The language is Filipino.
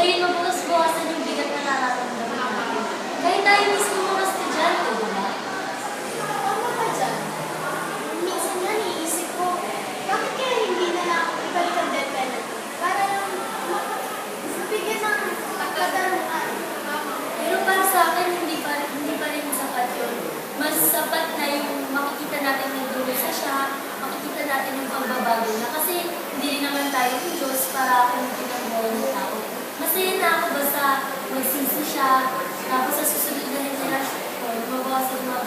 gayon mabawas-bawasan yung bigat na nararamdaman natin. Kahit tayo mismo mga estudyante, di ba? Tama ka dyan. Minsan nga niisip ko, bakit kaya hindi na lang ibalik ang death penalty? Para lang bigyan ng katarungan. Pero para sa akin, hindi pa rin sapat yun. Mas sapat na yung makikita natin yung durusa siya, makikita natin yung pagbabago niya. Kasi hindi rin naman tayo yung Diyos para kumitin ang buhay ng tao. Masaya na ako basta magsisi siya, tapos sa susunod na henerasyon, mabawasan mga